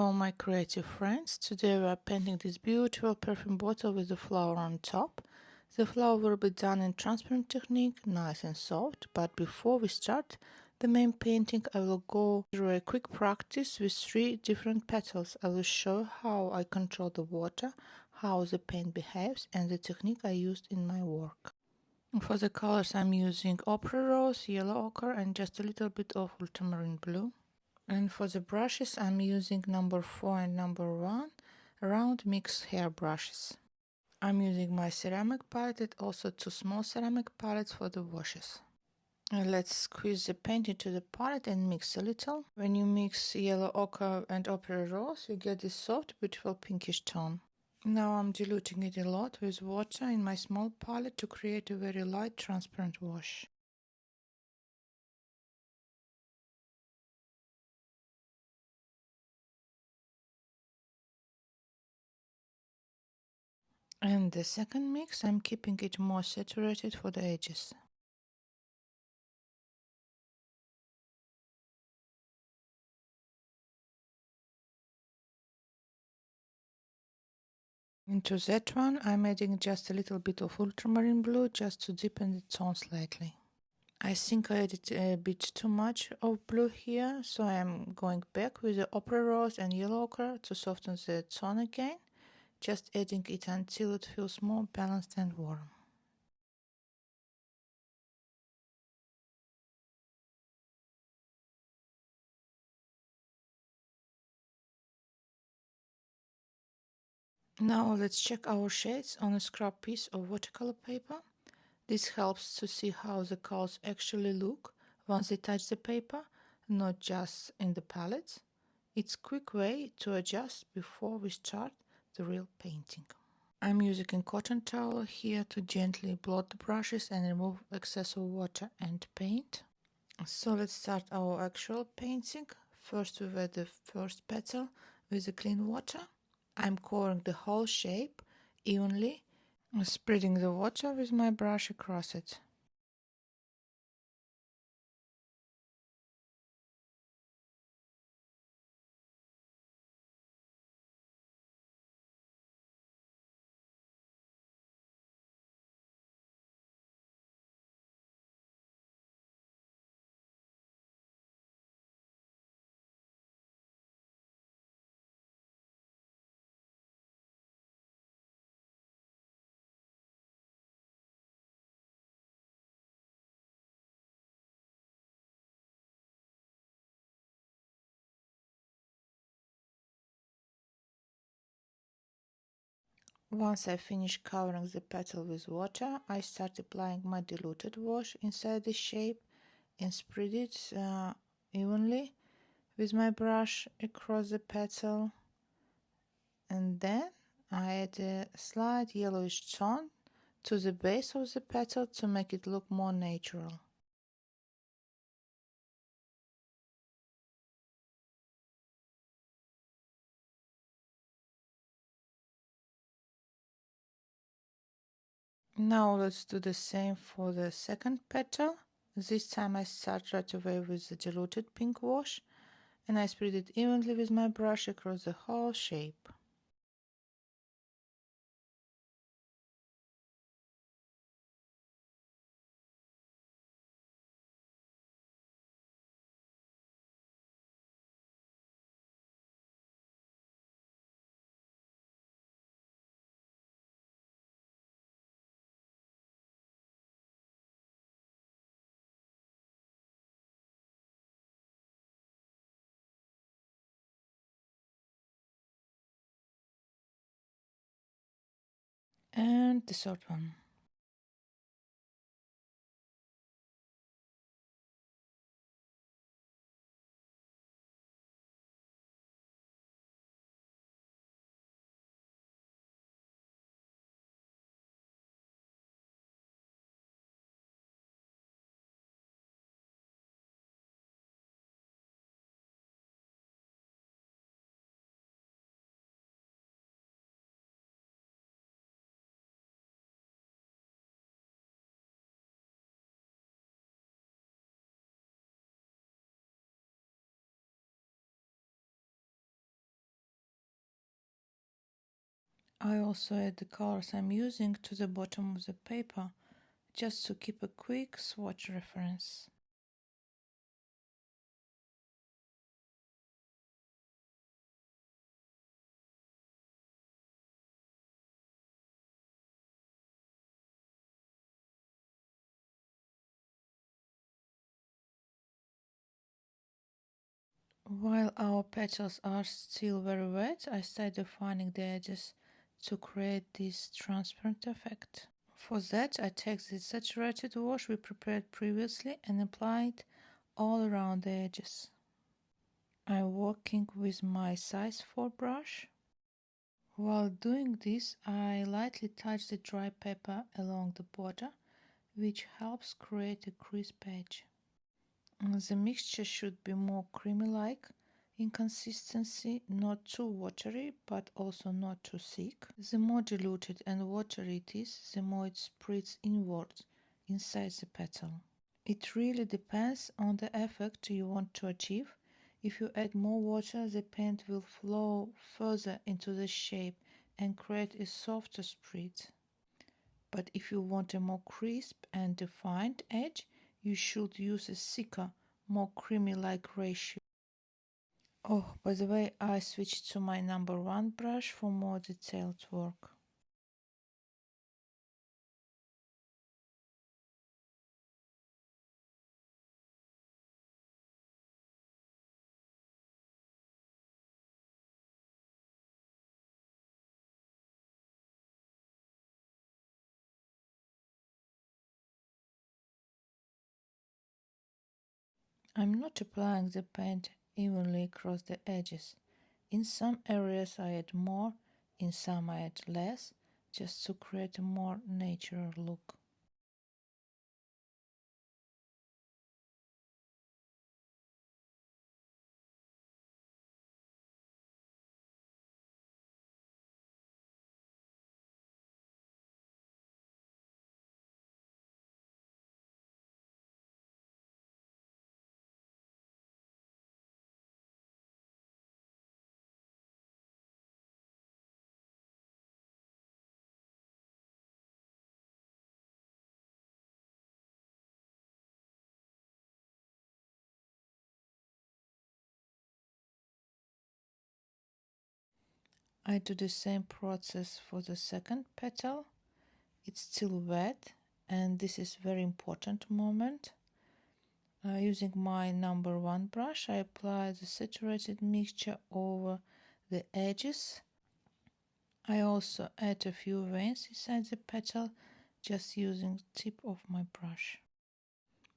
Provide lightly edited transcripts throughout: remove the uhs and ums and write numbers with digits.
Hello my creative friends, today we are painting this beautiful perfume bottle with the flower on top. The flower will be done in transparent technique, nice and soft, but before we start the main painting I will go through a quick practice with 3 different petals. I will show how I control the water, how the paint behaves and the technique I used in my work. For the colors I'm using ochre rose, yellow ochre and just a little bit of ultramarine blue. And for the brushes, I'm using number 4 and number 1 round mixed hair brushes. I'm using my ceramic palette and also 2 small ceramic palettes for the washes. And let's squeeze the paint into the palette and mix a little. When you mix yellow ochre and opera rose, you get this soft, beautiful pinkish tone. Now I'm diluting it a lot with water in my small palette to create a very light, transparent wash. And the second mix, I'm keeping it more saturated for the edges. Into that one, I'm adding just a little bit of ultramarine blue just to deepen the tone slightly. I think I added a bit too much of blue here, so I'm going back with the opera rose and yellow ochre to soften the tone again, just adding it until it feels more balanced and warm. Now let's check our shades on a scrap piece of watercolor paper. This helps to see how the colors actually look once they touch the paper, not just in the palette. It's a quick way to adjust before we start the real painting. I'm using a cotton towel here to gently blot the brushes and remove excess of water and paint. So let's start our actual painting. First we add the first petal with the clean water. I'm covering the whole shape evenly, spreading the water with my brush across it. Once I finish covering the petal with water, I start applying my diluted wash inside the shape and spread it evenly with my brush across the petal, and then I add a slight yellowish tone to the base of the petal to make it look more natural. Now let's do the same for the second petal. This time I start right away with the diluted pink wash and I spread it evenly with my brush across the whole shape. And the third one. I also add the colors I'm using to the bottom of the paper just to keep a quick swatch reference. While our petals are still very wet, I start defining the edges to create this transparent effect. For that, I take the saturated wash we prepared previously and apply it all around the edges. I'm working with my size 4 brush. While doing this, I lightly touch the dry paper along the border, which helps create a crisp edge. The mixture should be more creamy-like in consistency, not too watery, but also not too thick. The more diluted and watery it is, the more it spreads inwards inside the petal. It really depends on the effect you want to achieve. If you add more water, the paint will flow further into the shape and create a softer spread. But if you want a more crisp and defined edge, you should use a thicker, more creamy-like ratio. Oh, by the way, I switched to my number 1 brush for more detailed work. I'm not applying the paint evenly across the edges. In some areas I add more, in some I add less, just to create a more natural look. I do the same process for the second petal. It's still wet, and this is very important moment. Using my number 1 brush, I apply the saturated mixture over the edges. I also add a few veins inside the petal, just using the tip of my brush.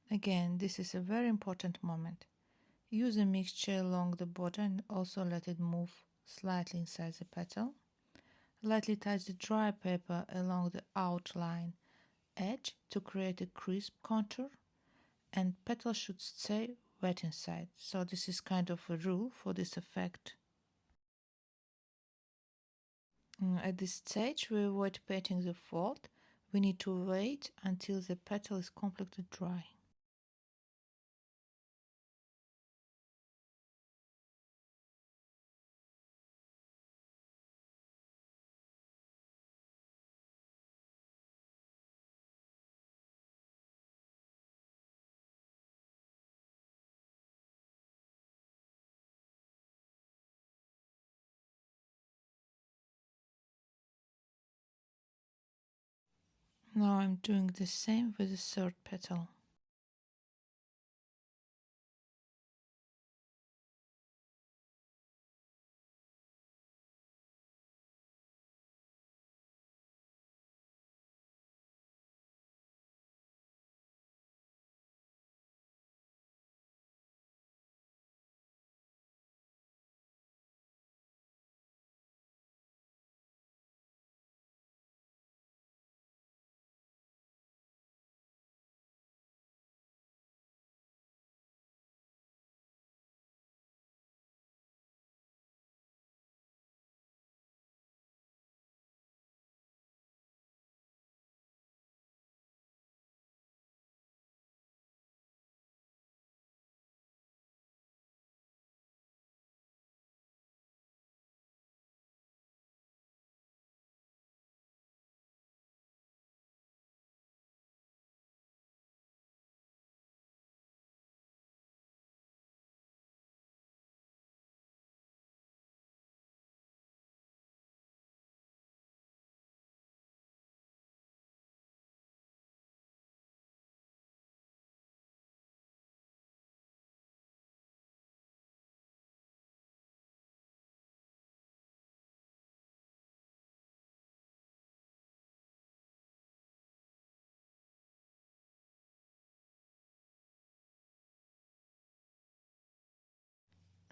Again, this is a very important moment. Use a mixture along the border and also let it move slightly inside the petal. Lightly touch the dry paper along the outline edge to create a crisp contour, and petal should stay wet inside. So this is kind of a rule for this effect. At this stage, we avoid painting the fold. We need to wait until the petal is completely dry. Now I'm doing the same with the third petal.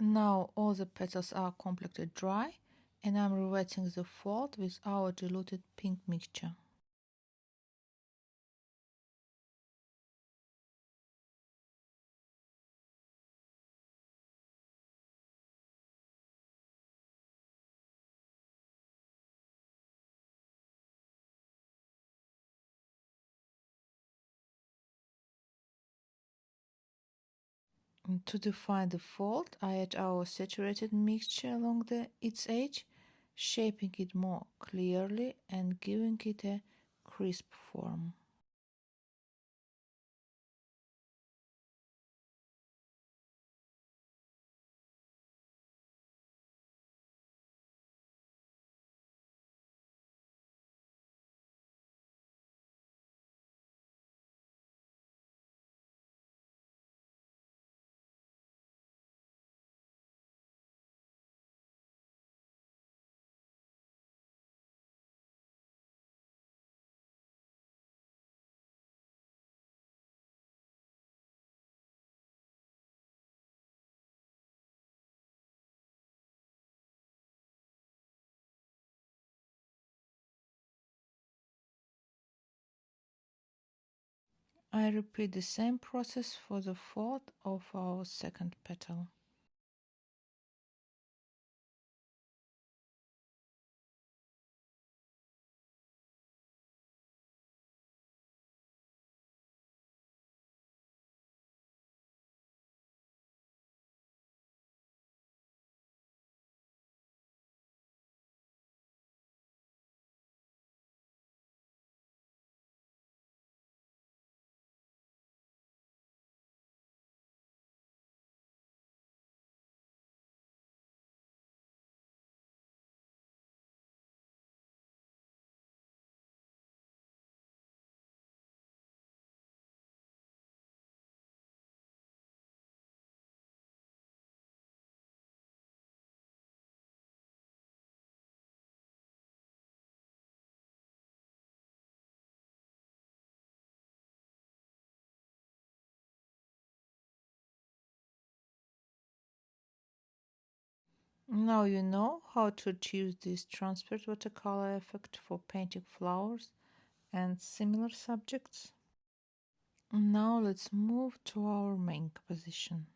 Now all the petals are completely dry, and I'm rewetting the fold with our diluted pink mixture. And to define the fold, I add our saturated mixture along its edge, shaping it more clearly and giving it a crisp form. I repeat the same process for the fold of our second petal. Now you know how to achieve this transparent watercolor effect for painting flowers and similar subjects. Now let's move to our main composition.